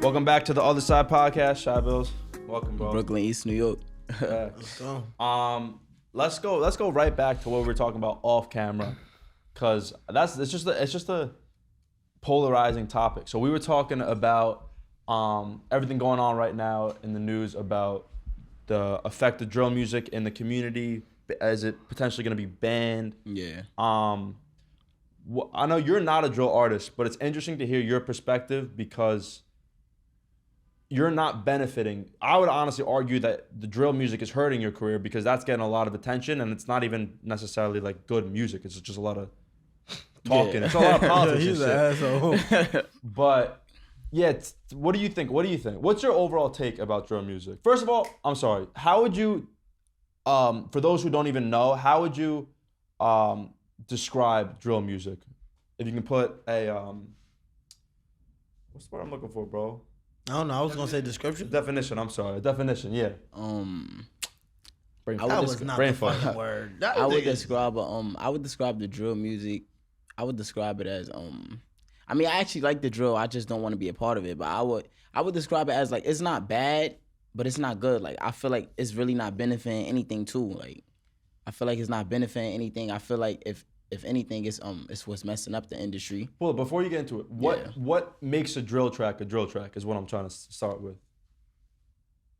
Welcome back to the Otherside podcast, Shy Billz. Welcome, bro. Brooklyn, East New York. Let's go. Let's go right back to what we were talking about off camera, because it's just a polarizing topic. So we were talking about everything going on right now in the news about the effect of drill music in the community. Is it potentially going to be banned? Yeah. I know you're not a drill artist, but it's interesting to hear your perspective because you're not benefiting. I would honestly argue that the drill music is hurting your career because that's getting a lot of attention, and it's not even necessarily like good music. It's just a lot of talking. Yeah. It's a lot of politics. He's an asshole. But yeah, what do you think? What's your overall take about drill music? First of all, I'm sorry. How would you, for those who don't even know, how would you describe drill music? If you can put a what's the word I'm looking for, bro? I don't know. I was gonna say description. Definition. I'm sorry. Definition. Yeah. That was not the fucking word. I would describe the drill music. I would describe it as I mean, I actually like the drill. I just don't want to be a part of it. But I would describe it as like it's not bad, but it's not good. Like I feel like it's really not benefiting anything too. Like I feel like it's not benefiting anything. I feel like if anything, it's what's messing up the industry. Well, before you get into it, what makes a drill track is what I'm trying to start with.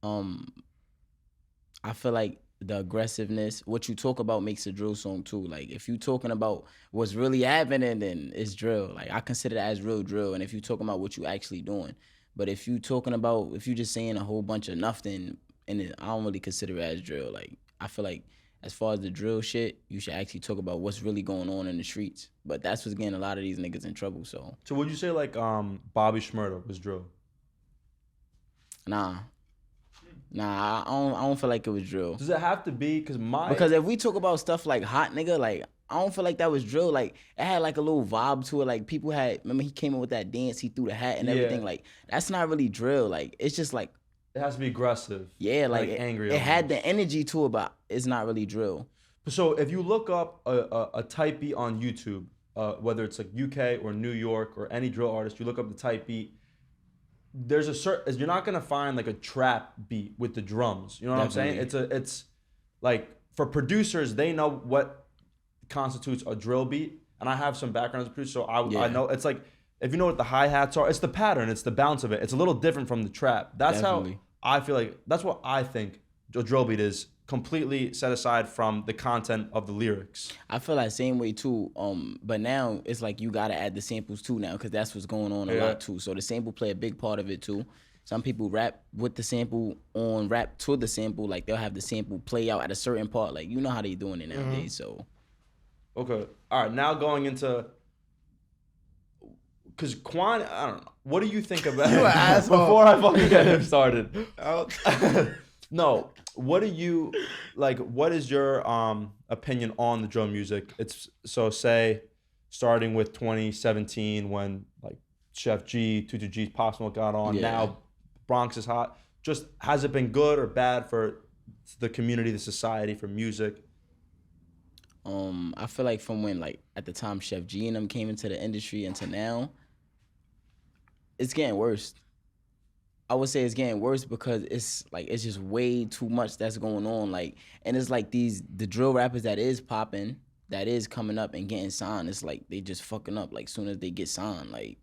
I feel like the aggressiveness, what you talk about makes a drill song too. Like if you talking about what's really happening, then it's drill. Like I consider that as real drill. And if you talking about what you actually doing, but if you just saying a whole bunch of nothing, and I don't really consider it as drill. Like I feel like as far as the drill shit, you should actually talk about what's really going on in the streets. But that's what's getting a lot of these niggas in trouble. So would you say like Bobby Shmurda was drill? Nah, I don't feel like it was drill. Does it have to be? Because if we talk about stuff like Hot Nigga, like I don't feel like that was drill. Like it had like a little vibe to it. Like people remember he came in with that dance, he threw the hat and everything. Like that's not really drill. Like it's just like it has to be aggressive. Yeah, like angry. It had the energy to it, but it's not really drill. So if you look up a type beat on YouTube, whether it's like UK or New York or any drill artist, you look up the type beat. There's you're not gonna find like a trap beat with the drums. You know what Definitely. I'm saying? It's like for producers, they know what constitutes a drill beat, and I have some background as a producer, so I know it's like if you know what the hi-hats are, it's the pattern, it's the bounce of it. It's a little different from the trap. That's Definitely. how I feel like. That's what I think a drill beat is, completely set aside from the content of the lyrics. I feel that same way too. But now it's like you gotta add the samples too now, because that's what's going on a lot too. So the sample play a big part of it too. Some people rap with the sample on, rap to the sample. Like they'll have the sample play out at a certain part. Like you know how they doing it nowadays. So. Okay. All right. Now going into. Because Quan, I don't know. What do you think about it? Before I fucking get him started. No. What do you, like, what is your opinion on the drill music? It's, so say, starting with 2017 when, like, Chef G, 22G's Pop Smoke got on. Yeah. Now Bronx is hot. Just, has it been good or bad for the community, the society, for music? I feel like from when, like, at the time Chef G and them came into the industry and to now, it's getting worse. I would say it's getting worse because it's just way too much that's going on. Like, and it's like the drill rappers that is popping, that is coming up and getting signed, it's like they just fucking up. Like, soon as they get signed, like,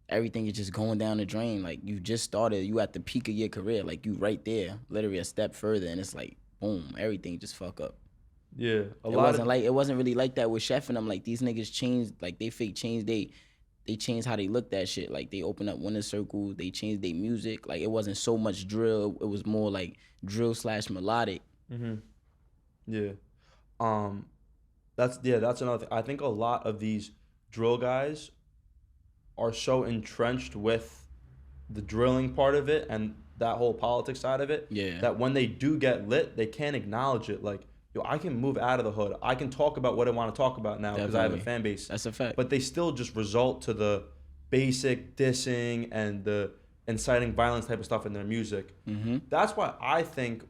everything is just going down the drain. Like, you just started, you at the peak of your career. Like, you right there, literally a step further, and it's like, boom, everything just fuck up. Yeah. It wasn't really like that with Chef and them. Like, these niggas changed, like, they fake changed, they changed how they looked at shit. Like, they opened up winner circles, they changed their music. Like, it wasn't so much drill, it was more like drill / melodic. Mm-hmm. Yeah. That's another thing. I think a lot of these drill guys are so entrenched with the drilling part of it and that whole politics side of it, that when they do get lit, they can't acknowledge it. Like, yo, I can move out of the hood. I can talk about what I want to talk about now because I have a fan base. That's a fact. But they still just result to the basic dissing and the inciting violence type of stuff in their music. Mm-hmm. That's why I think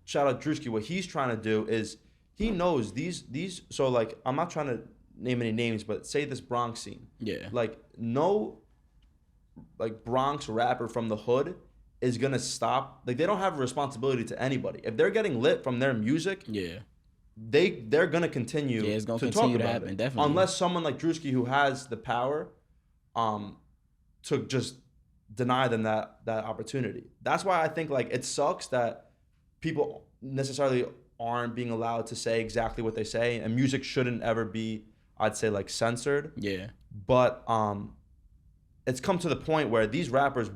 shout out Drewski, what he's trying to do is he knows these. So like, I'm not trying to name any names, but say this Bronx scene. Yeah. Like, no like Bronx rapper from the hood is gonna stop. Like they don't have a responsibility to anybody. If they're getting lit from their music, they're gonna continue. Yeah, it's gonna to continue talk to about happen, it. definitely. Unless someone like Drewski who has the power, to just deny them that opportunity. That's why I think like it sucks that people necessarily aren't being allowed to say exactly what they say, and music shouldn't ever be, I'd say, like censored. Yeah. But it's come to the point where these rappers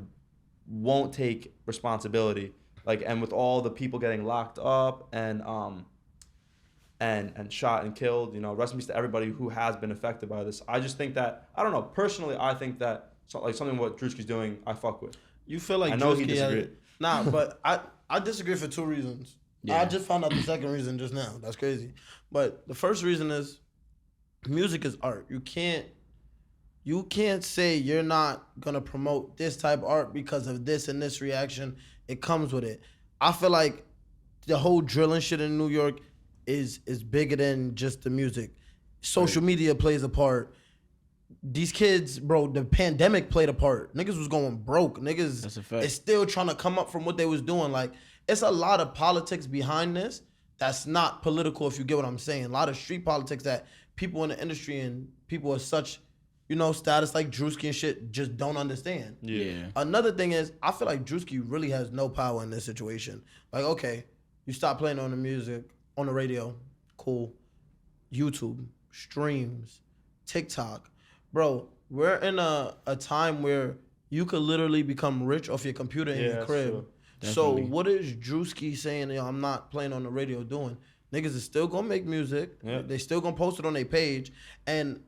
won't take responsibility, like, and with all the people getting locked up and shot and killed, you know, rest in peace to everybody who has been affected by this. I just think that, I don't know, personally, I think that like something what Drewski's doing, I fuck with. You feel like I know Drewski he disagreed. Nah, but I disagree for 2 reasons. Yeah. I just found out the second reason just now. That's crazy. But the first reason is music is art. You can't say you're not gonna promote this type of art because of this and this reaction. It comes with it. I feel like the whole drilling shit in New York is bigger than just the music. Social media plays a part. These kids, bro, the pandemic played a part. Niggas was going broke. Niggas That's a fact. is still trying to come up from what they was doing. Like, it's a lot of politics behind this that's not political, if you get what I'm saying. A lot of street politics that people in the industry and people of such, you know, status like Drewski and shit just don't understand. Yeah. Another thing is, I feel like Drewski really has no power in this situation. Like, okay, you stop playing on the music, on the radio, cool. YouTube, streams, TikTok. Bro, we're in a time where you could literally become rich off your computer in your crib. So what is Drewski saying, yo, I'm not playing on the radio doing? Niggas is still gonna make music. Yeah. They still gonna post it on their page. And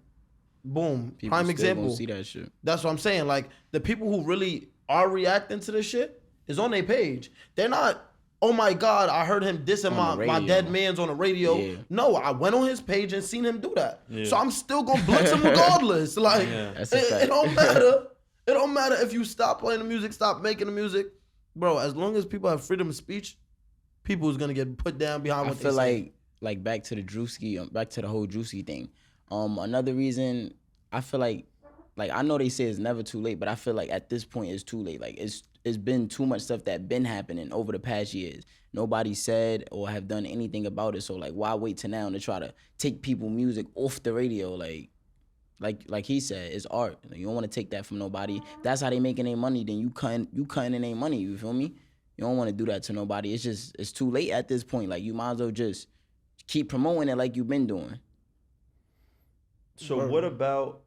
boom, People prime still example. gonna see that shit. That's what I'm saying. Like, the people who really are reacting to this shit is on their page. They're not, oh my God, I heard him dissing my dead man's on the radio. Yeah. No, I went on his page and seen him do that. Yeah. So I'm still gonna blitz him regardless. Like, it don't matter. It don't matter if you stop playing the music, stop making the music. Bro, as long as people have freedom of speech, people is gonna get put down behind what they say. I feel like back to the Drewski, back to the whole Drewski thing. Another reason, I feel like I know they say it's never too late, but I feel like at this point it's too late. Like it's been too much stuff that been happening over the past years. Nobody said or have done anything about it. So like, why wait till now to try to take people music off the radio? Like he said, it's art. You don't want to take that from nobody. That's how they making their money. Then you cutting in their money. You feel me? You don't want to do that to nobody. It's too late at this point. Like, you might as well just keep promoting it like you've been doing. So what about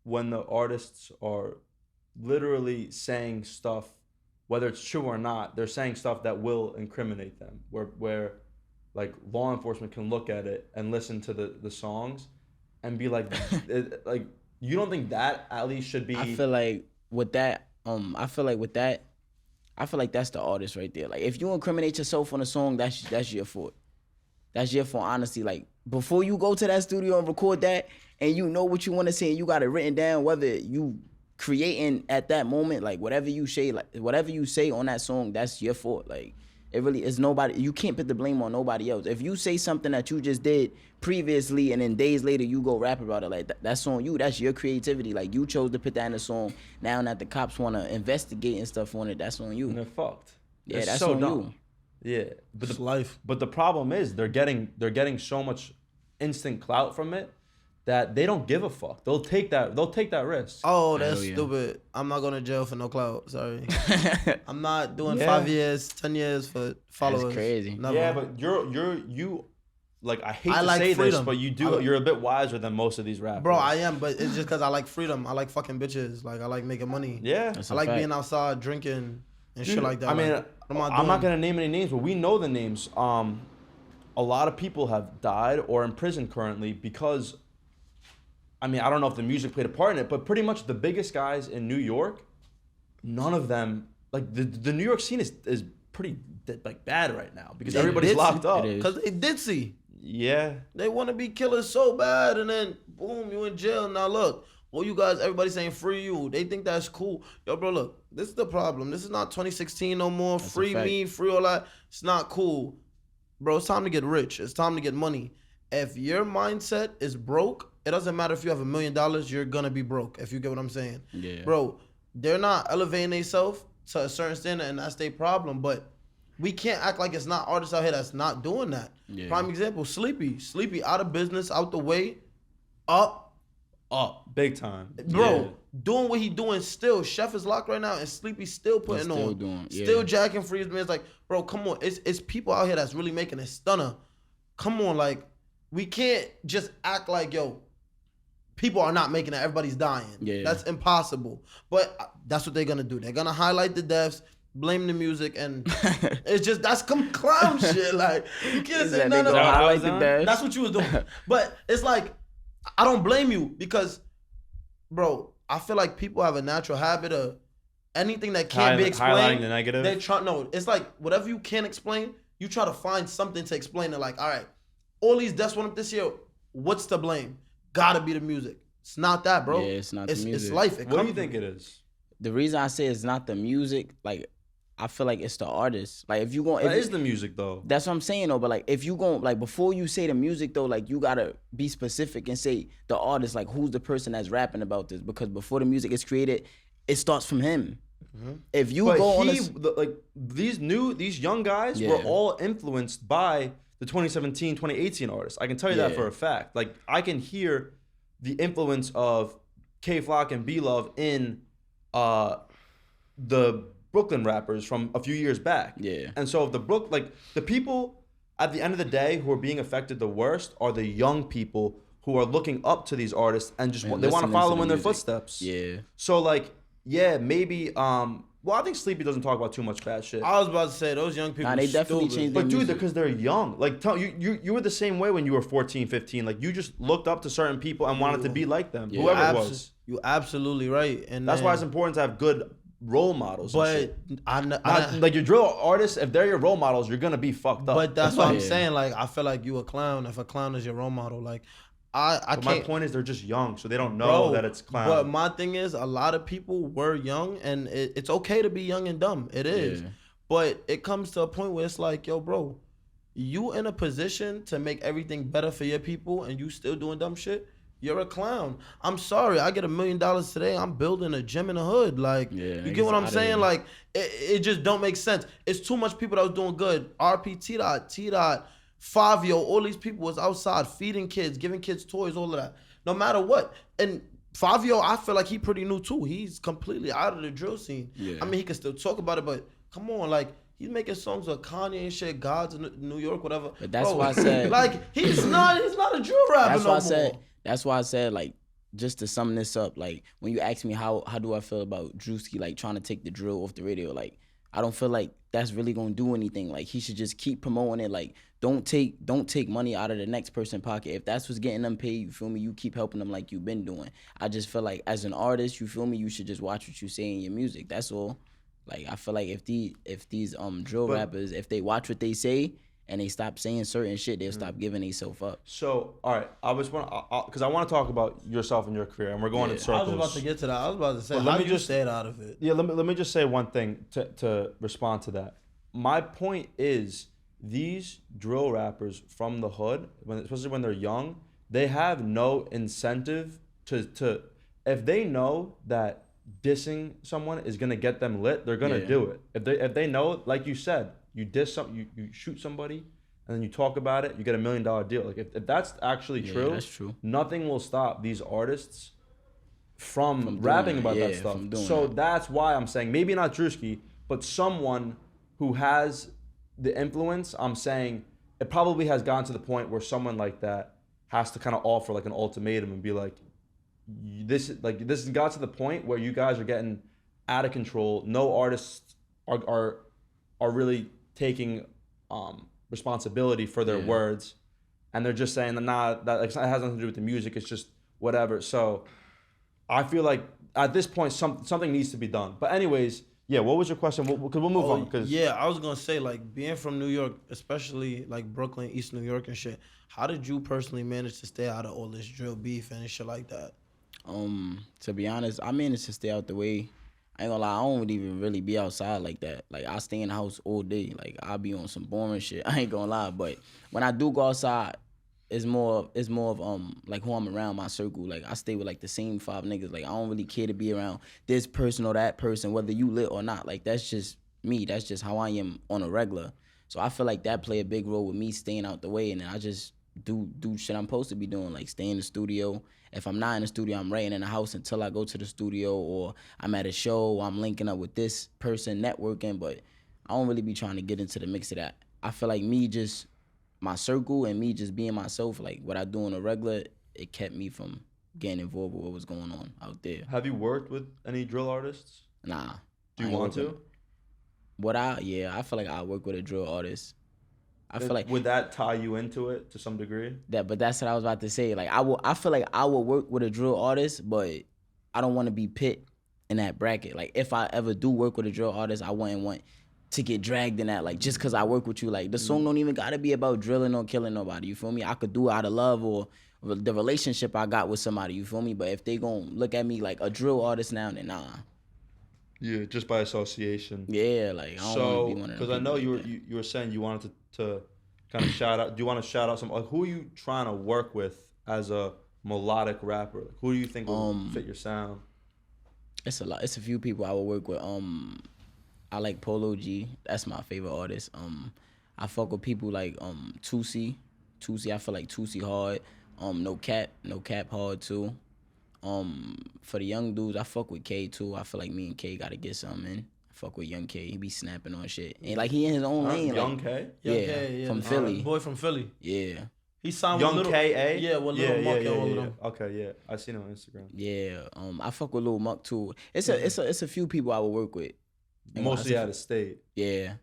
when the artists are literally saying stuff, whether it's true or not, they're saying stuff that will incriminate them, where like law enforcement can look at it and listen to the songs and be like, like, you don't think that at least should be? I feel like with that, that's the artist right there. Like, if you incriminate yourself on a song, that's your fault. That's your fault, honestly. Like, before you go to that studio and record that, and you know what you want to say, and you got it written down, whether you creating at that moment, like whatever you say on that song, that's your fault. Like, it really is nobody. You can't put the blame on nobody else. If you say something that you just did previously, and then days later you go rap about it, like that's on you. That's your creativity. Like, you chose to put that in a song. Now that the cops want to investigate and stuff on it, that's on you. And they're fucked. Yeah, that's so on dumb. You. Yeah, but it's life. But the problem is they're getting so much instant clout from it that they don't give a fuck. They'll take that risk. Oh, that's stupid. I'm not going to jail for no clout. Sorry. I'm not doing 5 years, 10 years for followers. That's crazy. Never. Yeah, but you like, I hate to say freedom. This, but you're a bit wiser than most of these rappers. Bro, I am, but it's just because I like freedom. I like fucking bitches. Like, I like making money. Yeah. I like being outside drinking and shit like that. I mean, like, I'm not going to name any names, but we know the names. A lot of people have died or in prison currently because, I mean, I don't know if the music played a part in it, but pretty much the biggest guys in New York, none of them, like, the New York scene is pretty like bad right now because everybody's locked up. Because they ditzy. Yeah. They want to be killers so bad, and then boom, you in jail. Now look, all you guys, everybody saying free you. They think that's cool. Yo, bro, look, this is the problem. This is not 2016 no more. That's free me, free all that. It's not cool. Bro, it's time to get rich. It's time to get money. If your mindset is broke, it doesn't matter if you have $1 million, you're gonna be broke, if you get what I'm saying. Yeah. Bro, they're not elevating themselves to a certain standard, and that's their problem. But we can't act like it's not artists out here that's not doing that. Yeah. Prime example, Sleepy out of business, out the way, up, big time, bro. Doing what he doing still. Chef is locked right now, and Sleepy still putting on, still jacking free. Man, it's like, bro, come on. It's people out here that's really making a stunner. Come on, like we can't just act like people are not making it. Everybody's dying. Yeah, that's impossible. But that's what they're gonna do. They're gonna highlight the deaths, blame the music, and it's just that's clown shit. Like you can't say none of that. That's what you was doing. But it's like I don't blame you because, bro, I feel like people have a natural habit of anything that can't be explained. Highlighting the negative. It's like whatever you can't explain, you try to find something to explain it. Like, all right, all these deaths went up this year. What's to blame? Gotta be the music. It's not that, bro. Yeah, it's not the music. It's life. What do you think it is? The reason I say it's not the music, like, I feel like it's the artist. Like, if you going... That is the music, though. That's what I'm saying, though. But, like, if you going... Like, before you say the music, though, like, you gotta be specific and say the artist, like, who's the person that's rapping about this? Because before the music is created, it starts from him. Mm-hmm. If you these young guys were all influenced by the 2017, 2018 artists. I can tell you that for a fact. Like, I can hear the influence of K-Flock and B-Love in the Brooklyn rappers from a few years back. Yeah. And so the people at the end of the day who are being affected the worst are the young people who are looking up to these artists and just they want to follow in their footsteps. Yeah. So maybe I think Sleepy doesn't talk about too much bad shit. I was about to say those young people. Nah, they definitely changed their music. But dude, because they're young. Like you were the same way when you were 14, 15. Like you just looked up to certain people and wanted to be like them, whoever it was. You're absolutely right, and that's why it's important to have good role models. But like your drill artists, if they're your role models, you're gonna be fucked up. But that's what I'm saying. Like I feel like you a clown if a clown is your role model. Like I can't. My point is they're just young, so they don't know that it's clown. But my thing is, a lot of people were young, and it's okay to be young and dumb. It is. Yeah. But it comes to a point where it's like, yo, bro, you in a position to make everything better for your people, and you still doing dumb shit. You're a clown. I'm sorry. I get $1 million today. I'm building a gym in the hood. Like, you get what I'm saying? Like, it just don't make sense. It's too much people that was doing good. RP, T-Dot, Fabio, all these people was outside feeding kids, giving kids toys, all of that. No matter what. And Fabio, I feel like he pretty new too. He's completely out of the drill scene. Yeah. I mean, he can still talk about it, but come on, like, he's making songs with Kanye and shit, Gods in New York, whatever. But that's why I said... Like, he's not a drill rapper no more. That's why I said, like, just to sum this up, like, when you ask me how do I feel about Drewski, like, trying to take the drill off the radio, like, I don't feel like that's really gonna do anything. Like, he should just keep promoting it. Like, don't take money out of the next person's pocket. If that's what's getting them paid, you feel me, you keep helping them like you've been doing. I just feel like as an artist, you feel me, you should just watch what you say in your music. That's all. Like, I feel like if these drill rappers, if they watch what they say, and they stop saying certain shit, they'll stop giving themselves up. So, all right, because I want to talk about yourself and your career, and we're going in circles. I was about to get to that. I was about to say, let me just stay out of it. Yeah, let me just say one thing to respond to that. My point is, these drill rappers from the hood, especially when they're young, they have no incentive to if they know that dissing someone is gonna get them lit, they're gonna do it. If they know, like you said, you diss something, you shoot somebody, and then you talk about it, you get $1 million deal. Like if that's actually true, that's true. Nothing will stop these artists from rapping about that stuff. So that's why I'm saying maybe not Drewski, but someone who has the influence. I'm saying it probably has gotten to the point where someone like that has to kind of offer like an ultimatum and be like, this has got to the point where you guys are getting out of control. No artists are really taking responsibility for their words, and they're just saying that it has nothing to do with the music, it's just whatever. So I feel like at this point something needs to be done. But anyways, what was your question? We'll move on. I was gonna say, like, being from New York, especially like Brooklyn, East New York and shit, how did you personally manage to stay out of all this drill beef and shit like that? To be honest, I managed to stay out the way. I ain't gonna lie, I don't even really be outside like that. Like, I stay in the house all day. Like, I'll be on some boring shit. I ain't gonna lie. But when I do go outside, it's more of like who I'm around, my circle. Like I stay with like the same 5 niggas. Like I don't really care to be around this person or that person, whether you lit or not. Like that's just me. That's just how I am on a regular. So I feel like that play a big role with me staying out the way, and then I just do shit I'm supposed to be doing, like stay in the studio. If I'm not in the studio, I'm writing in the house until I go to the studio, or I'm at a show, or I'm linking up with this person, networking. But I don't really be trying to get into the mix of that. I feel like me just my circle and me just being myself, like what I do on a regular, it kept me from getting involved with what was going on out there. Have you worked with any drill artists? Nah. Do you want to? I feel like I work with a drill artist. I feel like would that tie you into it to some degree? But that's what I was about to say. Like I feel like I will work with a drill artist, but I don't want to be pit in that bracket. Like if I ever do work with a drill artist, I wouldn't want to get dragged in that. Like just cause I work with you, like the song don't even gotta be about drilling or killing nobody. You feel me? I could do it out of love or the relationship I got with somebody. You feel me? But if they gonna look at me like a drill artist now, then nah. Yeah, just by association. Yeah, like I don't want to be one of them. Because I know you were saying you wanted to kind of shout out. Do you want to shout out some? Like, who are you trying to work with as a melodic rapper? Like, who do you think will fit your sound? It's a lot. It's a few people I would work with. I like Polo G. That's my favorite artist. I fuck with people like Tusi. I feel like Tusi hard. No cap hard too. For the young dudes, I fuck with K too. I feel like me and K gotta get something in. I fuck with Young K. He be snapping on shit. And like he in his own lane. Young like, K? Yeah, from Philly. Boy from Philly. Yeah. He signed Young with Lil K.A.? Yeah, with Lil Muck and all of them. Okay, yeah. I seen him on Instagram. Yeah. I fuck with Lil Muck too. It's a few people I would work with. Mostly out of state. Yeah.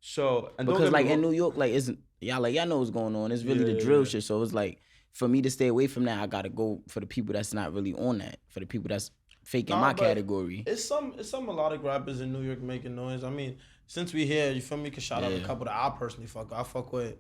So and because like in New York, like y'all know what's going on. It's really the drill shit. So it's like for me to stay away from that, I gotta go for the people that's not really on that. For the people that's faking my category. It's some melodic rappers in New York making noise. I mean, since we here, you feel me? Can shout out a couple that I personally fuck with. I fuck with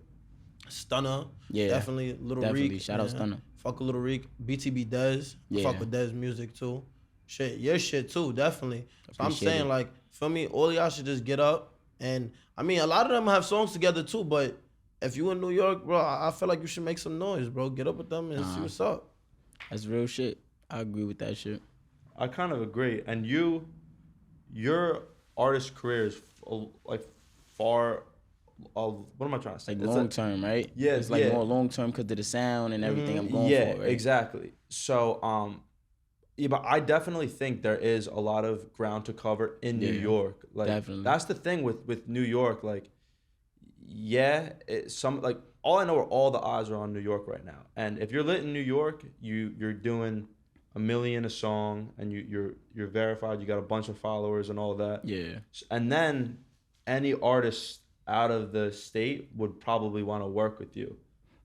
Stunner. Yeah. Definitely Little Reek. Shout out Stunner. Fuck with Little Reek. BTB Dez. Yeah. Fuck with Dez music too. Shit, your shit too, definitely. So I'm saying like, feel me? All of y'all should just get up. And I mean, a lot of them have songs together too, but if you in New York, bro, I feel like you should make some noise, bro. Get up with them and see what's up. That's real shit. I agree with that shit. I kind of agree. And your artist career is like far. What am I trying to say? Like long term, right? Yeah, it's like more long term because of the sound and everything I'm going for. Right? Exactly. So, yeah, but I definitely think there is a lot of ground to cover in New York. Like, definitely. That's the thing with New York. Like, all I know are all the eyes are on New York right now. And if you're lit in New York, you're doing $1 million a song, and you're verified. You got a bunch of followers and all that. Yeah. And then any artist out of the state would probably want to work with you.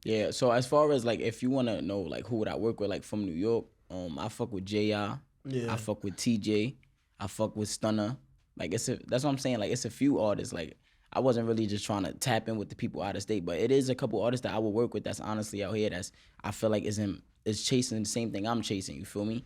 Yeah. So as far as like, if you want to know like who would I work with, like from New York, I fuck with J.I. Yeah. I fuck with TJ. I fuck with Stunner. Like that's what I'm saying. Like it's a few artists. Like I wasn't really just trying to tap in with the people out of state, but it is a couple artists that I would work with that's honestly out here that's I feel like is chasing the same thing I'm chasing. You feel me?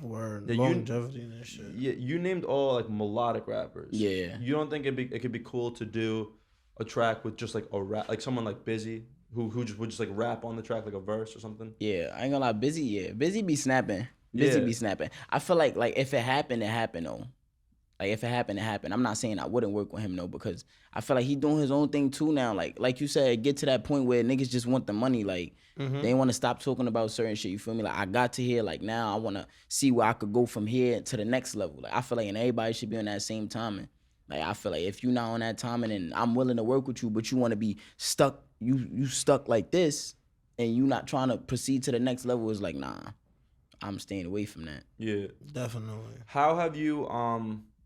Word. Longevity and that shit. Yeah, you named all like melodic rappers. Yeah. You don't think it could be cool to do a track with just like a rap, like someone like Busy who just would just like rap on the track like a verse or something? Yeah, I ain't gonna lie, Busy be snapping. Busy be snapping. I feel like if it happened, it happened though. Like if it happened, it happened. I'm not saying I wouldn't work with him though, because I feel like he doing his own thing too now. Like you said, get to that point where niggas just want the money. Like they want to stop talking about certain shit. You feel me? Like I got to here. Like now I want to see where I could go from here to the next level. Like I feel like and everybody should be on that same timing. Like I feel like if you're not on that timing and I'm willing to work with you, but you want to be stuck, you stuck like this, and you not trying to proceed to the next level, is like nah, I'm staying away from that. Yeah, definitely. How have you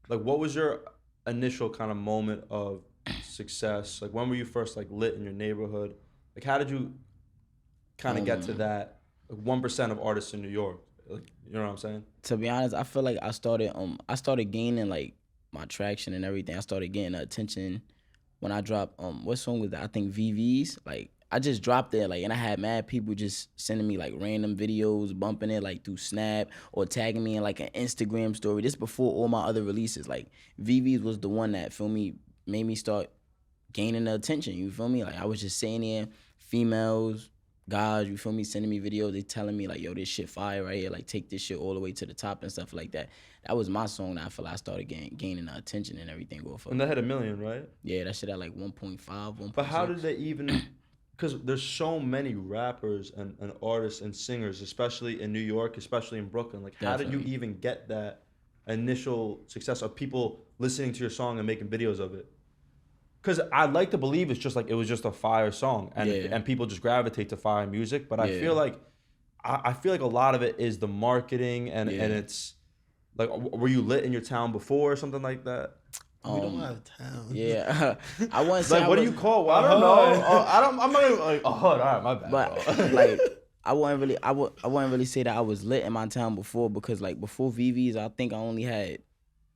like, what was your initial kind of moment of success? Like, when were you first, like, lit in your neighborhood? Like, how did you kind of get to that, like, 1% of artists in New York? Like, you know what I'm saying? To be honest, I feel like I started gaining, like, my traction and everything. I started getting attention when I dropped, what song was that? I think VVs. Like, I just dropped it, like, and I had mad people just sending me like random videos, bumping it like through Snap or tagging me in like an Instagram story. This before all my other releases. Like VVs was the one that, feel me, made me start gaining the attention. You feel me? Like I was just saying there, females, guys, you feel me, sending me videos, they telling me like, yo, this shit fire right here, like take this shit all the way to the top and stuff like that. That was my song that I feel like I started gaining the attention and everything. And that hit 1 million, right? Yeah, that shit at like 1.5, 1.6. But how did they even, because there's so many rappers and artists and singers, especially in New York, especially in Brooklyn. Like, how did you even get that initial success of people listening to your song and making videos of it? Because I'd like to believe it's just like it was just a fire song and people just gravitate to fire music. But I feel like I feel like a lot of it is the marketing and it's like, were you lit in your town before or something like that? We don't have town. Yeah, I wouldn't say. Like, what do you call? I don't know. I'm not even like a hood. All right, my bad. But like, I wouldn't really say that I was lit in my town before, because like before VV's, I think I only had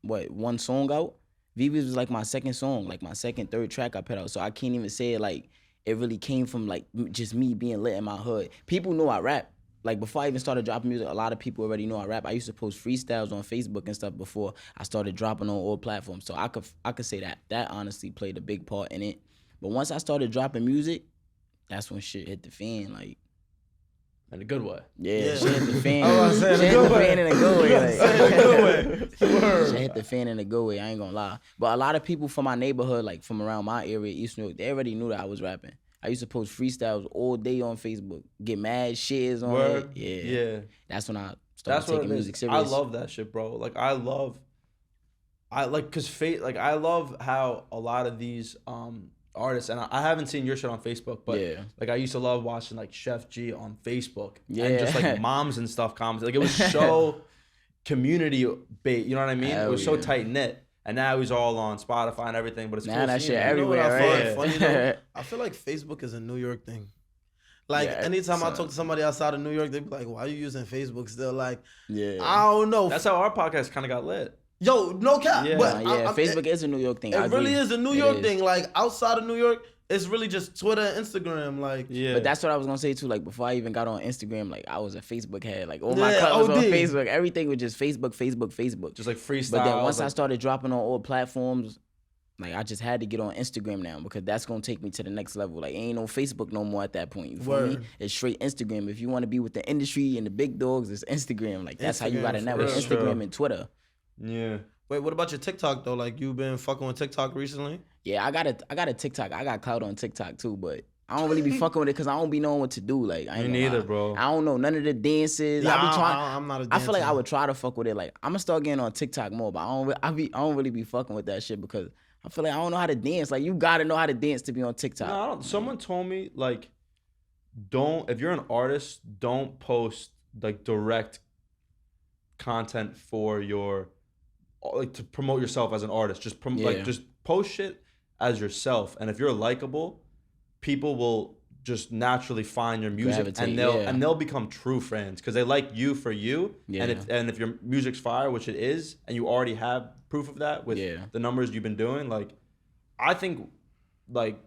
one song out. VV's was like my second song, like my second, third track I put out. So I can't even say it like it really came from like just me being lit in my hood. People knew I rap. Like before I even started dropping music, a lot of people already know I rap. I used to post freestyles on Facebook and stuff before I started dropping on all platforms. So I could say that honestly played a big part in it. But once I started dropping music, that's when shit hit the fan. Like, in a good way. Yeah, shit hit the fan. Shit hit the fan in a good way. Shit hit the fan in a good way. I ain't gonna lie. But a lot of people from my neighborhood, like from around my area, East New York, they already knew that I was rapping. I used to post freestyles all day on Facebook, get mad shares on it. Yeah. That's when I started taking music serious. I love that shit, bro. Like I love how a lot of these artists, and I haven't seen your shit on Facebook, but like I used to love watching like Chef G on Facebook and just like moms and stuff commenting. Like it was so community based, you know what I mean? It was so tight knit. And now he's all on Spotify and everything, but it's now cool that shit You everywhere, know what I right? find funny though? I feel like Facebook is a New York thing. Like anytime I talk to somebody outside of New York, they be like, "Why are you using Facebook still?" Like, I don't know. That's how our podcast kind of got lit. Yo, no cap. Yeah, but Facebook is a New York thing. It really is a New York thing. Like outside of New York, it's really just Twitter and Instagram. Like, but that's what I was gonna say too. Like before I even got on Instagram, like I was a Facebook head. Like all my clubs was on Facebook. Everything was just Facebook. Just like freestyle. But then once I started dropping on all platforms, like I just had to get on Instagram now, because that's gonna take me to the next level. Like ain't no Facebook no more at that point. You feel me? It's straight Instagram. If you want to be with the industry and the big dogs, it's Instagram. Like that's how you gotta network. Instagram and Twitter. Yeah. Wait, what about your TikTok though? Like you been fucking with TikTok recently? Yeah, I got a TikTok. I got clout on TikTok too, but I don't really be fucking with it because I don't be knowing what to do. Like I ain't Me neither, bro. I don't know none of the dances. Yeah, I be trying. I'm not a dancer. I feel like I would try to fuck with it. Like I'm gonna start getting on TikTok more, but I don't really be fucking with that shit because I feel like I don't know how to dance. Like you gotta know how to dance to be on TikTok. No, I don't. Someone told me like, if you're an artist, don't post like direct content for your, like to promote yourself as an artist. Just just post shit as yourself, and if you're likable, people will just naturally find your music and they'll become true fans because they like you for you. And if your music's fire, which it is, and you already have proof of that with the numbers you've been doing, like I think like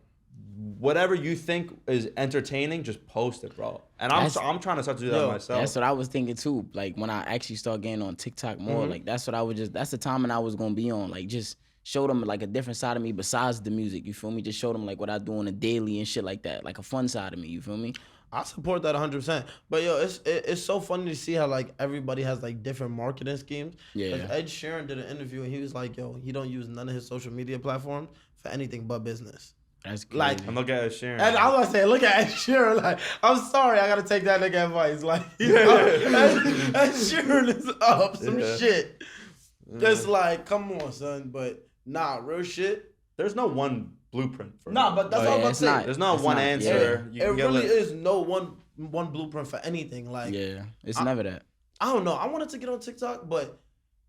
whatever you think is entertaining, just post it, bro. And I'm trying to start to do that myself. That's what I was thinking too. Like when I actually start getting on TikTok more, like that's the timing I was gonna be on. Like just show them like a different side of me besides the music. You feel me? Just show them like what I do on a daily and shit like that. Like a fun side of me. You feel me? I support that 100%. But yo, it's so funny to see how like everybody has like different marketing schemes. Yeah. Ed Sheeran did an interview and he was like, yo, he don't use none of his social media platforms for anything but business. That's crazy. Like, and look at Ed Sheeran. And I was gonna say, look at Ed Sheeran. Like, I'm sorry, I gotta take that nigga advice. Like, Ed Sheeran is up some shit. Just like, come on, son. But nah, real shit. There's no one blueprint for but that's all I'm about to say. There's not one answer. It really is no one blueprint for anything. Like, it's never that. I don't know. I wanted to get on TikTok, but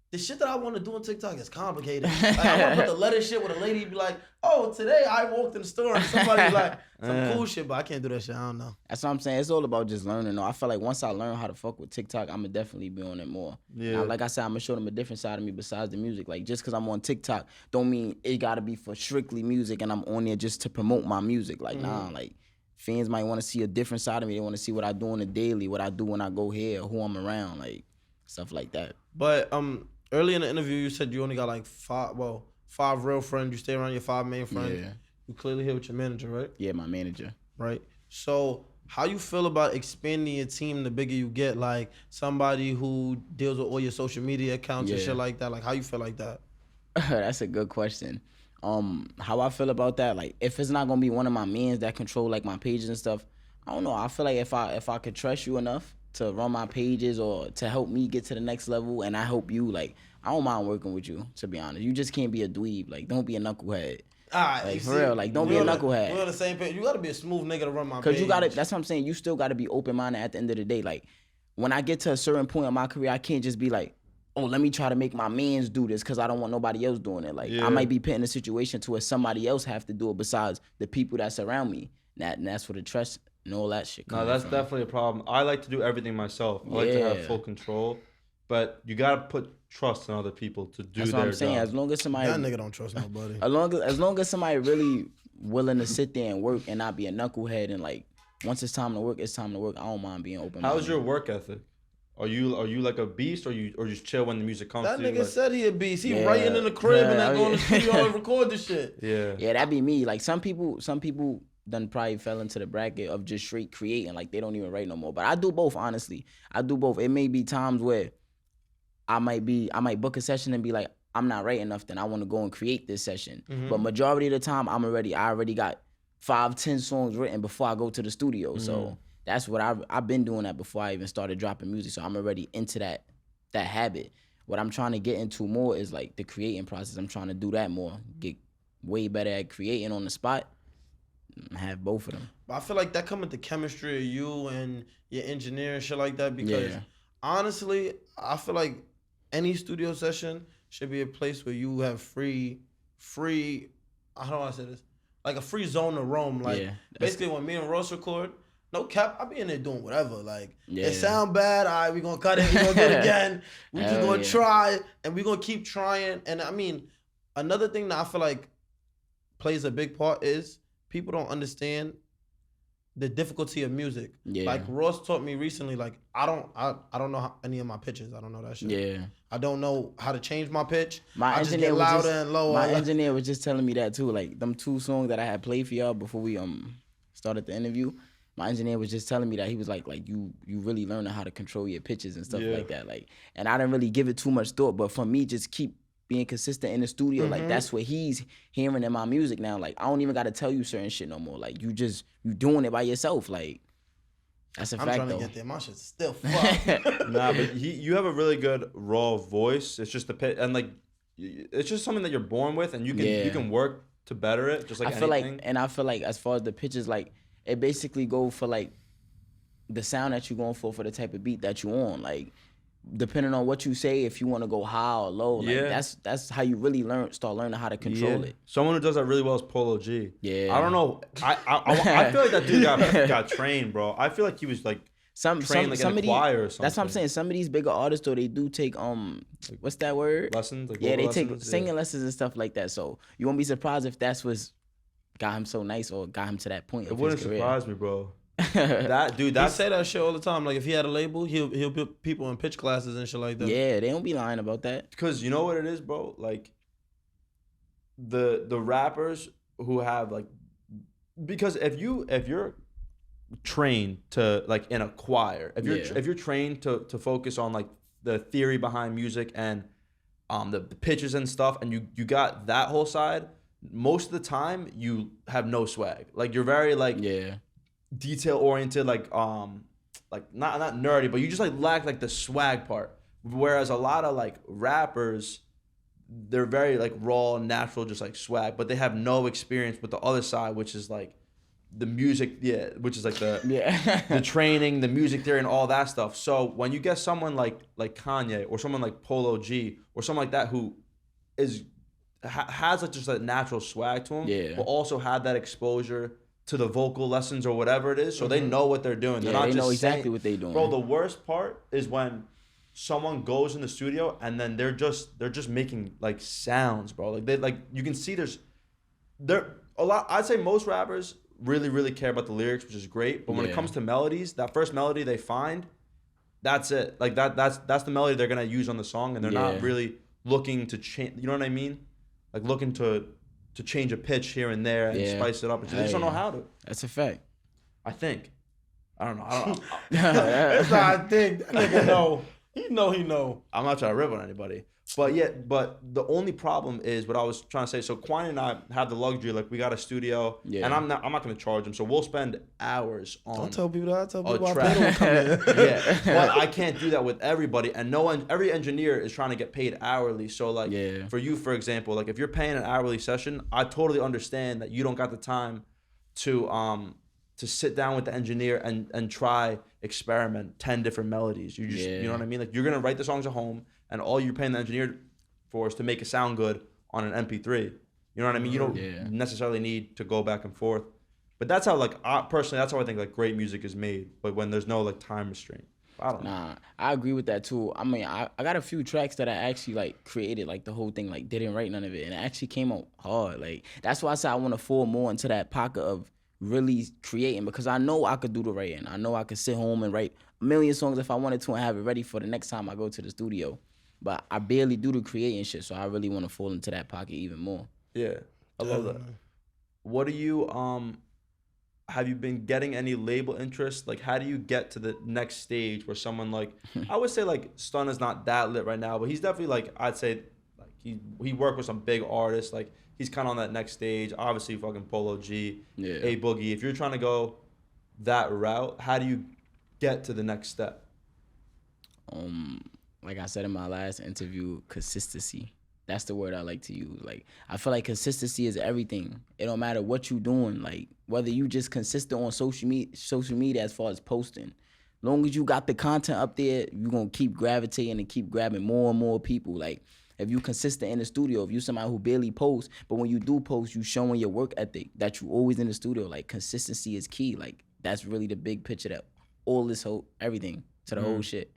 the shit that I want to do on TikTok is complicated. Like, I want to put the letter shit with a lady be like, oh, today I walked in the store and somebody like some cool shit, but I can't do that shit. I don't know. That's what I'm saying. It's all about just learning. Though. I feel like once I learn how to fuck with TikTok, I'm going to definitely be on it more. Yeah. Now, like I said, I'm going to show them a different side of me besides the music. Like, just because I'm on TikTok don't mean it got to be for strictly music and I'm on there just to promote my music. Like, nah, like, fans might want to see a different side of me. They want to see what I do on the daily, what I do when I go here, who I'm around, like, stuff like that. But, early in the interview, you said you only got like five real friends. You stay around your 5 main friends. Yeah. You clearly here with your manager, right? Yeah, my manager. Right. So how you feel about expanding your team the bigger you get? Like somebody who deals with all your social media accounts and shit like that. Like how you feel like that? That's a good question. How I feel about that, like if it's not gonna be one of my mans that control like my pages and stuff, I don't know. I feel like if I could trust you enough to run my pages or to help me get to the next level, and I help you, like I don't mind working with you. To be honest, you just can't be a dweeb. Like don't be a knucklehead. Like for real, like don't be a knucklehead. We're on the same page. You gotta be a smooth nigga to run my page. Cause you gotta. That's what I'm saying. You still gotta be open minded at the end of the day. Like when I get to a certain point in my career, I can't just be like, oh, let me try to make my mans do this because I don't want nobody else doing it. Like I might be put in a situation to where somebody else have to do it besides the people that surround me. And that's where the trust and all that shit comes from. No, that's definitely a problem. I like to do everything myself. I like to have full control, but you gotta put trust in other people to do their job. That's what I'm saying. As long as somebody, that nigga don't trust nobody. As long as somebody really willing to sit there and work and not be a knucklehead and like once it's time to work, it's time to work. I don't mind being open. How's your work ethic? Are you like a beast, or you just chill when the music comes? That to you? nigga said he a beast. He writing in the crib and then going to the studio and record the shit. Yeah, that'd be me. Like some people done probably fell into the bracket of just straight creating. Like they don't even write no more. But I do both, honestly. I do both. It may be times where I might book a session and be like, I'm not writing enough, then I want to go and create this session. Mm-hmm. But majority of the time, I already got 5-10 songs written before I go to the studio. Mm-hmm. So that's what I've been doing that before I even started dropping music. So I'm already into that habit. What I'm trying to get into more is like the creating process. I'm trying to do that more, get way better at creating on the spot. Have both of them. But I feel like that come with the chemistry of you and your engineer and shit like that. Because honestly, I feel like any studio session should be a place where you have free. I don't want to say this, like a free zone to roam. Like basically, when me and Ross record, no cap, I be in there doing whatever. Like it sound bad, all right, we gonna cut it, we gonna do it again. We just gonna try, and we gonna keep trying. And I mean, another thing that I feel like plays a big part is people don't understand the difficulty of music. Yeah. Like Ross taught me recently, like I don't know any of my pitches. I don't know that shit. Yeah. I don't know how to change my pitch. I just get louder and lower. My engineer was just telling me that too. Like them 2 songs that I had played for y'all before we started the interview. My engineer was just telling me that he was like you really learning how to control your pitches and stuff like that. Like, and I didn't really give it too much thought, but for me, just keep being consistent in the studio, like that's what he's hearing in my music now. Like I don't even gotta tell you certain shit no more. Like you doing it by yourself. Like that's a fact. I'm trying to get there. My shit's still fucked. Nah, but you have a really good raw voice. It's just the pit, and like it's just something that you're born with, and you can work to better it. Just like I feel like as far as the pitches, like it basically go for like the sound that you're going for the type of beat that you on. Like depending on what you say, if you want to go high or low, like that's how you really start learning how to control it. Someone who does that really well is Polo G. Yeah. I don't know. I feel like that dude got trained, bro. I feel like he was like trained like in a choir or something. That's what I'm saying. Some of these bigger artists though, they do take what's that word? Lessons. Like they take singing lessons and stuff like that. So you won't be surprised if that's what's got him so nice or got him to that point. It wouldn't surprise me, bro. He say that shit all the time. Like if he had a label, he'll put people in pitch classes and shit like that. Yeah, they don't be lying about that. Because you know what it is, bro? Like the rappers who have like, because if you're trained to like in a choir, if you're trained to focus on like the theory behind music and the pitches and stuff, and you got that whole side, most of the time you have no swag. Like you're very like detail oriented, like not nerdy, but you just like lack like the swag part. Whereas a lot of like rappers, they're very like raw, natural, just like swag, but they have no experience with the other side, which is like the music, which is like the the training, the music theory, and all that stuff. So when you get someone like Kanye or someone like Polo G or someone like that who has like just a natural swag to him, but also had that exposure to the vocal lessons or whatever it is, so they know what they're doing. They're not they just know exactly what they're doing. Bro, the worst part is when someone goes in the studio and then they're just making like sounds, bro. Like they like you can see there a lot. I'd say most rappers really, really care about the lyrics, which is great. But when it comes to melodies, that first melody they find, that's it. Like that's the melody they're gonna use on the song, and they're not really looking to change. You know what I mean? Like looking to to change a pitch here and there and spice it up. They just don't know how to. That's a fact. I think. I don't know. That's not I think. That nigga know. He know. I'm not trying to rip on anybody. But the only problem is what I was trying to say. So Quan and I have the luxury, like we got a studio, and I'm not going to charge him. So we'll spend hours on. Don't tell people that. I tell people I don't come in. Yeah, but I can't do that with everybody, and every engineer is trying to get paid hourly. So like, for you, for example, like if you're paying an hourly session, I totally understand that you don't got the time to sit down with the engineer and try experiment 10 different melodies. You just you know what I mean? Like you're gonna write the songs at home. And all you're paying the engineer for is to make it sound good on an MP3. You know what I mean? You don't necessarily need to go back and forth. But that's how, like, personally, that's how I think, like, great music is made. But when there's no, like, time restraint. I don't know. Nah, I agree with that, too. I mean, I got a few tracks that I actually, like, created, like, the whole thing, like, didn't write none of it. And it actually came out hard. Like, that's why I said I want to fall more into that pocket of really creating. Because I know I could do the writing. I know I could sit home and write a million songs if I wanted to and have it ready for the next time I go to the studio. But I barely do the creating shit, so I really want to fall into that pocket even more. Yeah, I love that. What do you, have you been getting any label interest? Like, how do you get to the next stage where someone like, I would say like Stun is not that lit right now, but he's definitely like, I'd say like he worked with some big artists. Like he's kind of on that next stage. Obviously fucking Polo G, A Boogie. If you're trying to go that route, how do you get to the next step? Like I said in my last interview, consistency. That's the word I like to use. Like, I feel like consistency is everything. It don't matter what you doing. Like, whether you just consistent on social media as far as posting. Long as you got the content up there, you going to keep gravitating and keep grabbing more and more people. Like, if you consistent in the studio, if you somebody who barely posts, but when you do post, you showing your work ethic, that you always in the studio. Like, consistency is key. Like, that's really the big picture that all this whole, everything to the whole shit.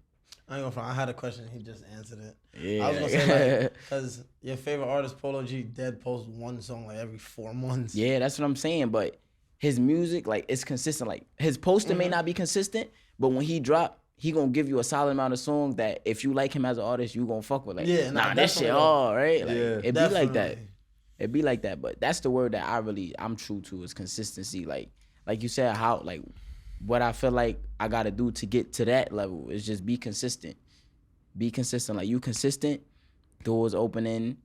I ain't gonna front. I had a question. He just answered it. Yeah. I was gonna say like, cause your favorite artist Polo G dead posts one song like every 4 months. Yeah, that's what I'm saying. But his music, like, it's consistent. Like his posting may not be consistent, but when he drop, he gonna give you a solid amount of songs that if you like him as an artist, you gonna fuck with. Like, nah, that shit all right. Like, it be like that. It be like that. But that's the word that I'm true to is consistency. Like you said, how like. What I feel like I gotta do to get to that level is just be consistent. Be consistent. Like you consistent, doors opening,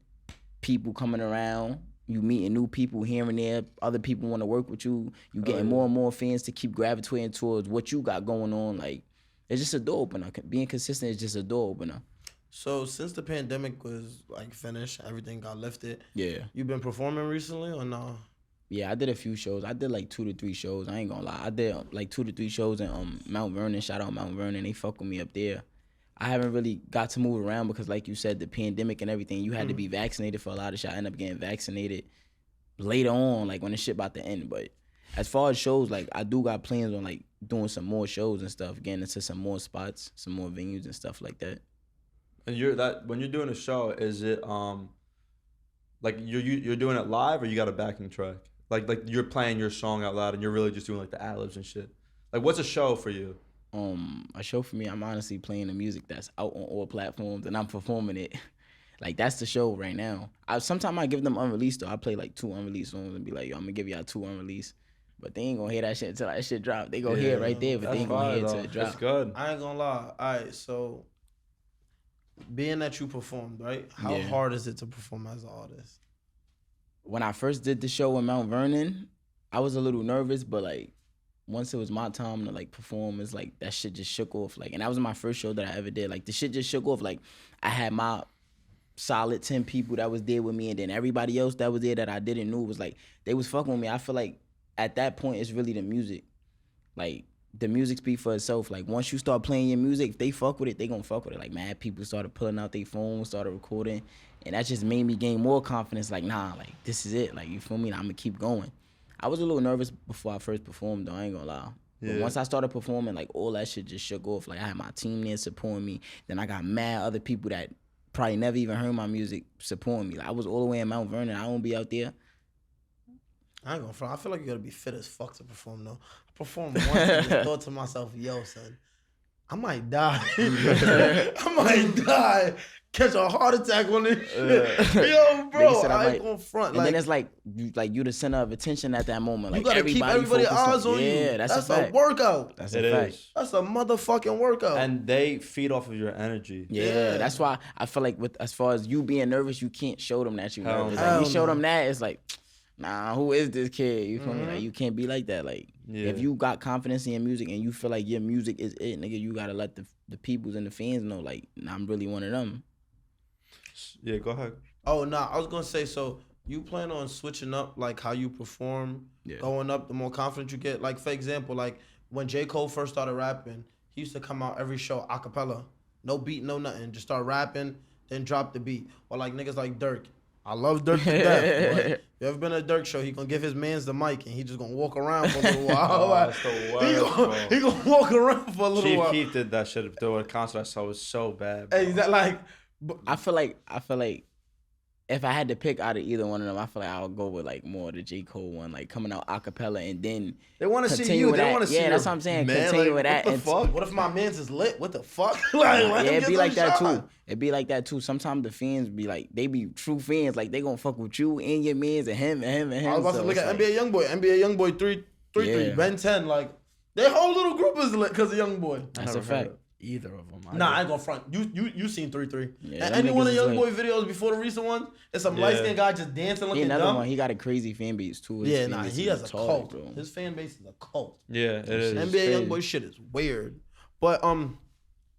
people coming around, you meeting new people here and there, other people want to work with you, you getting more and more fans to keep gravitating towards what you got going on. Like it's just a door opener. Being consistent is just a door opener. So since the pandemic was like finished, everything got lifted. Yeah. You been performing recently or no? Yeah, I did a few shows. I did like 2 to 3 shows. I ain't gonna lie. I did like 2 to 3 shows in Mount Vernon. Shout out Mount Vernon. They fuck with me up there. I haven't really got to move around because like you said, the pandemic and everything, you had to be vaccinated for a lot of shit. I ended up getting vaccinated later on, like when the shit about to end. But as far as shows, like I do got plans on like doing some more shows and stuff, getting into some more spots, some more venues and stuff like that. And when you're doing a show, is it like you're doing it live or you got a backing track? Like you're playing your song out loud and you're really just doing like the ad-libs and shit. Like what's a show for you? A show for me, I'm honestly playing the music that's out on all platforms and I'm performing it. Like that's the show right now. Sometimes I give them unreleased though. I play like 2 unreleased songs and be like, yo, I'm gonna give y'all 2 unreleased. But they ain't gonna hear that shit until that shit drop. They gonna hear it right there, but they ain't gonna hear it till it drop. That's good. I ain't gonna lie. All right, so being that you performed, right? How hard is it to perform as an artist? When I first did the show in Mount Vernon, I was a little nervous, but like once it was my time to like perform, it's like that shit just shook off. Like, and that was my first show that I ever did. Like the shit just shook off. Like I had my solid 10 people that was there with me, and then everybody else that was there that I didn't know was like they was fucking with me. I feel like at that point it's really the music. Like the music speaks for itself. Like once you start playing your music, if they fuck with it, they gonna fuck with it. Like mad people started pulling out their phones, started recording. And that just made me gain more confidence. Like, nah, like, this is it. Like, you feel me? I'm going to keep going. I was a little nervous before I first performed, though. I ain't going to lie. Yeah. But once I started performing, like, all that shit just shook off. Like, I had my team there supporting me. Then I got mad other people that probably never even heard my music supporting me. Like, I was all the way in Mount Vernon. I won't be out there. I ain't gonna front. I feel like you got to be fit as fuck to perform, though. I performed once and just thought to myself, yo, son, I might die. I might die. Catch a heart attack on this shit. Yo, bro, I ain't gonna front. And then it's like you the center of attention at that moment. Like you gotta keep everybody's eyes on you. Yeah, that's a workout. That's a fact. That's a motherfucking workout. And they feed off of your energy. Yeah, that's why I feel like as far as you being nervous, you can't show them that you're nervous. Like, you show them that, it's like, nah, who is this kid? You feel me? Like, you can't be like that. Like, if you got confidence in your music and you feel like your music is it, nigga, you gotta let the peoples and the fans know, like, nah, I'm really one of them. Yeah, go ahead. Oh, nah, I was gonna say, so you plan on switching up, like, how you perform, going up, the more confident you get? Like, for example, like, when J. Cole first started rapping, he used to come out every show a cappella. No beat, no nothing. Just start rapping, then drop the beat. Or like niggas like Dirk. I love Dirk to death. But you ever been to a Dirk show, he gonna give his mans the mic and he just gonna walk around for a little while. That's the worst, he gonna walk around for a little while. Chief Keef did that shit through a concert I saw. It was so bad, bro. Hey, that like... I feel like if I had to pick out of either one of them, I feel like I would go with like more the J. Cole one, like coming out a cappella and then they want to see you. They want to see. Yeah, that's what I'm saying. Continue with that. What the fuck? What if my man's is lit? What the fuck? Like, it'd be like that too. It'd be like that too. Sometimes the fans be like, they be true fans. Like they gonna fuck with you and your mans and him and him and him. I was about to look at NBA Youngboy 3 Ben 10. Like their whole little group is lit because of Youngboy. That's a fact. Either of them. I ain't gonna front. You seen 3-3. Yeah, and any one of Youngboy videos before the recent one, it's some light-skinned guy just dancing looking dumb. Another one, he got a crazy fan base too. He has a cult. Bro. His fan base is a cult. Yeah, it is. NBA Youngboy shit is weird. But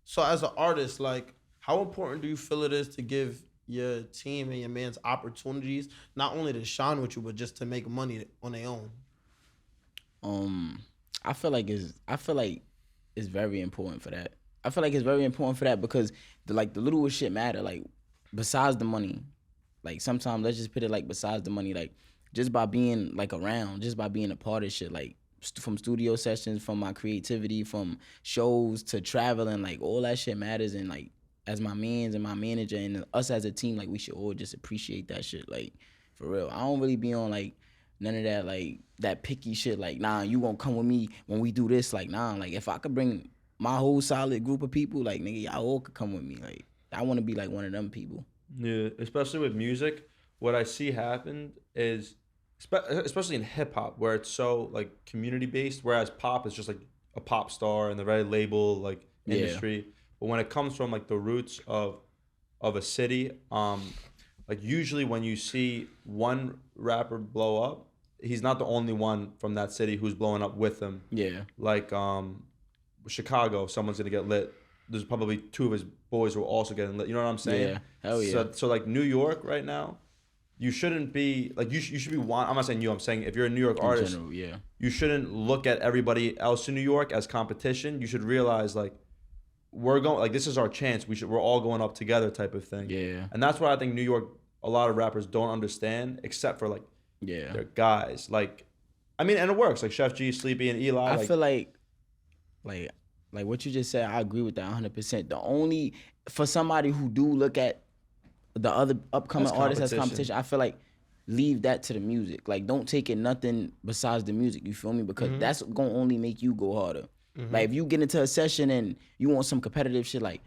so as an artist, like, how important do you feel it is to give your team and your man's opportunities, not only to shine with you, but just to make money on their own? I feel like it's very important for that. I feel like it's very important for that because the littlest shit matter. Like besides the money, like sometimes let's just put it like besides the money, like just by being like around, just by being a part of shit, like from studio sessions, from my creativity, from shows to traveling, like all that shit matters. And like as my mans and my manager and us as a team, like we should all just appreciate that shit. Like for real, I don't really be on like none of that like that picky shit. Like nah, you gonna come with me when we do this? Like nah, like if I could bring my whole solid group of people, like nigga, y'all all could come with me. Like I want to be like one of them people. Yeah, especially with music, what I see happen is, especially in hip hop, where it's so like community based, whereas pop is just like a pop star and the very label like industry. Yeah. But when it comes from like the roots of a city, like usually when you see one rapper blow up, he's not the only one from that city who's blowing up with him. Yeah. Like Chicago, someone's gonna get lit. There's probably two of his boys who are also getting lit. You know what I'm saying? Yeah. Hell yeah. So like New York right now, you shouldn't be like you should be one. I'm not saying you. I'm saying if you're a New York artist, general, yeah, you shouldn't look at everybody else in New York as competition. You should realize like we're going like this is our chance. We're all going up together type of thing. Yeah. And that's what I think New York a lot of rappers don't understand, except for like their guys. Like I mean, and it works. Like Chef G, Sleepy, and Eli. I feel like what you just said, I agree with that 100%. The only, for somebody who do look at the other upcoming artists as competition, I feel like leave that to the music. Like don't take it nothing besides the music, you feel me? Because that's gonna only make you go harder. Like if you get into a session and you want some competitive shit, like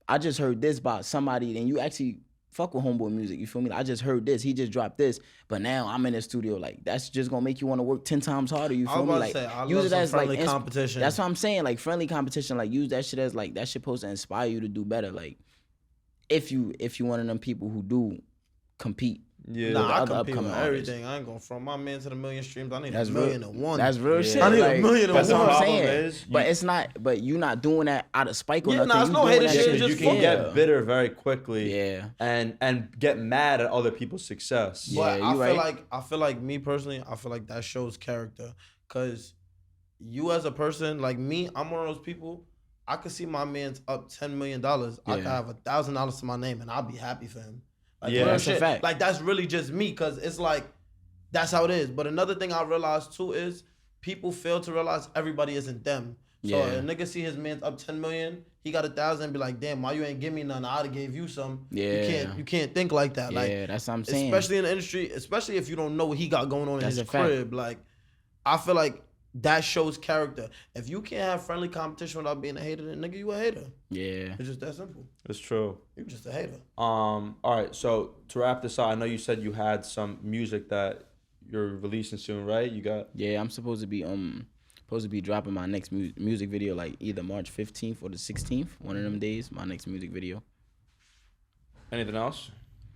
I just heard this about somebody and you actually fuck with homeboy music, you feel me? Like, I just heard this, he just dropped this, but now I'm in the studio. Like that's just gonna make you want to work 10 times harder. You feel me? Like use it as like competition. That's what I'm saying. Like friendly competition. Like use that shit as like that shit supposed to inspire you to do better. Like if you one of them people who do compete. Yeah, I compete with everything. I ain't going from my man to the million streams. I need a million and one. That's real shit. I need a million and one. That's what I'm saying. But it's not. But you not doing that out of spike or nothing. Nah, it's no hater shit. You can get bitter very quickly. Yeah. And get mad at other people's success. But I feel like me personally, I feel like that shows character. Cause you as a person, like me, I'm one of those people. I could see my man's up $10 million. I could have $1,000 to my name, and I'll be happy for him. Like, that's a fact. Like that's really just me, cause it's like that's how it is. But another thing I realized too is people fail to realize everybody isn't them. So a nigga see his man's up 10 million, he got 1,000 and be like, damn, why you ain't give me none? I'd have gave you some. Yeah. You can't think like that. Yeah, like that's what I'm saying. Especially in the industry, especially if you don't know what he got going on in his crib. Like I feel like that shows character. If you can't have friendly competition without being a hater, then nigga, you a hater. Yeah. It's just that simple. It's true. You just a hater. All right. So to wrap this up, I know you said you had some music that you're releasing soon, right? You got. Yeah, I'm supposed to be dropping my next music video like either March 15th or the 16th. One of them days, my next music video. Anything else?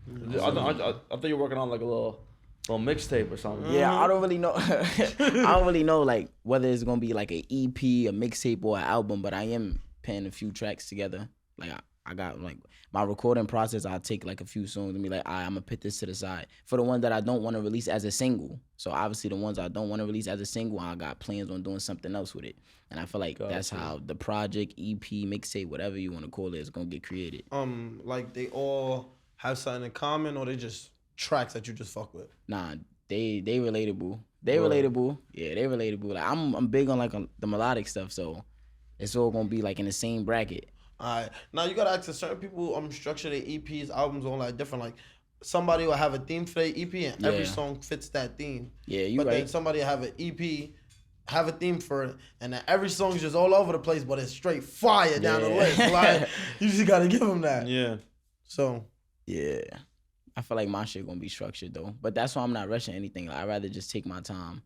I thought you were working on like a little mixtape or something. Yeah, I don't really know. I don't really know like whether it's gonna be like an EP, a mixtape, or an album. But I am putting a few tracks together. Like I got like my recording process. I'll take like a few songs and be like, I'm gonna put this to the side for the ones that I don't want to release as a single. So obviously the ones I don't want to release as a single, I got plans on doing something else with it. And I feel like that's how the project, EP, mixtape, whatever you want to call it, is gonna get created. Like they all have something in common, or they just tracks that you just fuck with? Nah, they relatable. They relatable. Yeah, they relatable. Like I'm big on like the melodic stuff, so it's all gonna be like in the same bracket. All right. Now you gotta ask that certain people structure their EPs, albums on like different. Like somebody will have a theme for their EP, and every song fits that theme. Yeah, you but right. Then somebody will have an EP, have a theme for it, and then every song's just all over the place, but it's straight fire down the list. Like you just gotta give them that. Yeah. So. Yeah. I feel like my shit gonna be structured though, but that's why I'm not rushing anything. Like, I'd rather just take my time.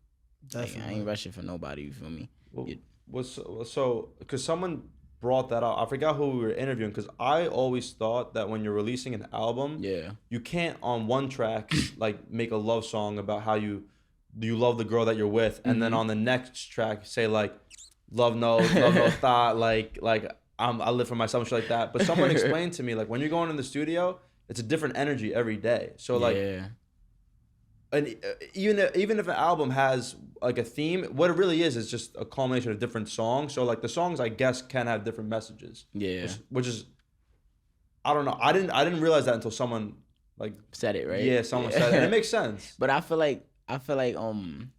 Definitely. Like, I ain't rushing for nobody. You feel me? Well, so because someone brought that up, I forgot who we were interviewing. Because I always thought that when you're releasing an album, you can't on one track like make a love song about how you love the girl that you're with, and then on the next track say like love no thought like I live for myself and shit like that. But someone explained to me like when you're going in the studio, it's a different energy every day. So like, and even if an album has like a theme, what it really is just a culmination of different songs. So like the songs, I guess, can have different messages. Yeah. Which is, I don't know. I didn't realize that until someone like said it, right? Yeah, someone said it. And it makes sense. But I feel like I don't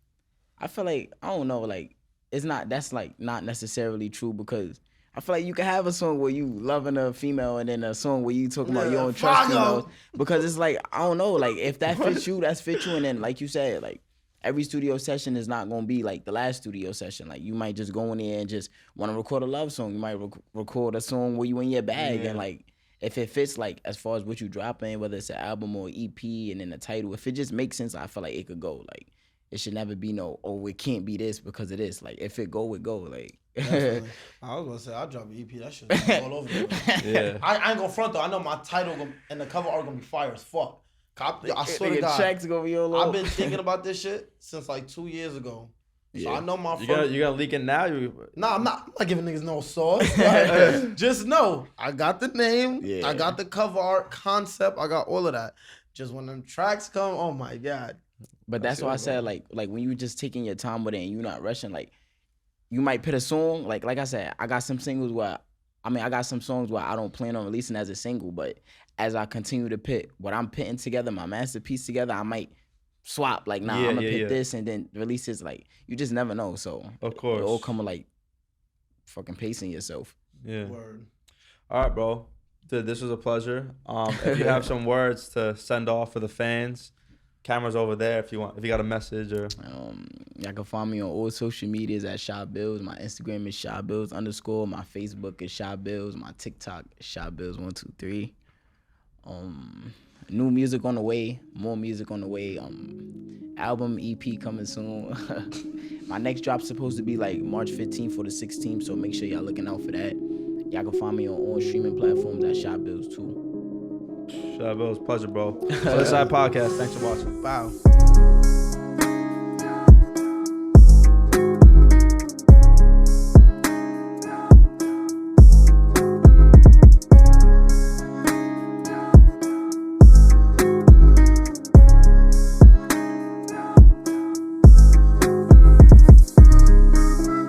know, like that's like not necessarily true, because I feel like you can have a song where you loving a female and then a song where you talking about you don't trust females, because it's like, I don't know, like if that fits you, that's fit you. And then like you said, like every studio session is not going to be like the last studio session. Like you might just go in there and just want to record a love song. You might record a song where you in your bag, and like if it fits like as far as what you dropping, whether it's an album or EP, and then the title, if it just makes sense, I feel like it could go. Like it should never be it can't be this because of this. Like if it go, it go. Like I was gonna say I'll drop an EP. That shit's all over the place. Yeah. I ain't gonna front though. I know my title and the cover art gonna be fire as fuck. I swear to God, tracks gonna be all over. I've been thinking about this shit since like 2 years ago. So I know my you gotta leak it now. Nah, I'm not giving niggas no sauce. Like, just know I got the name. I got the cover art concept. I got all of that. Just when them tracks come, oh my God. But that's why I said like when you just taking your time with it and you not rushing, like you might put a song, like I said, I got some singles where, I got some songs where I don't plan on releasing as a single, but as I continue to put what I'm putting together, my masterpiece together, I might swap, like, I'm gonna put this and then release this. Like, you just never know. So of course, it all come with like fucking pacing yourself. Yeah. Word. All right, bro. Dude, this was a pleasure. If you have some words to send off for the fans, camera's over there if you got a message or y'all can find me on all social medias at Billz. My Instagram is Billz_. My Facebook is Billz. My TikTok is Billz123. New music on the way, more music on the way. Album EP coming soon. My next drop's supposed to be like March 15th or the 16th, so make sure y'all looking out for that. Y'all can find me on all streaming platforms at Billz too. Billz, pleasure, bro. Otherside Podcast. Thanks for watching. Wow.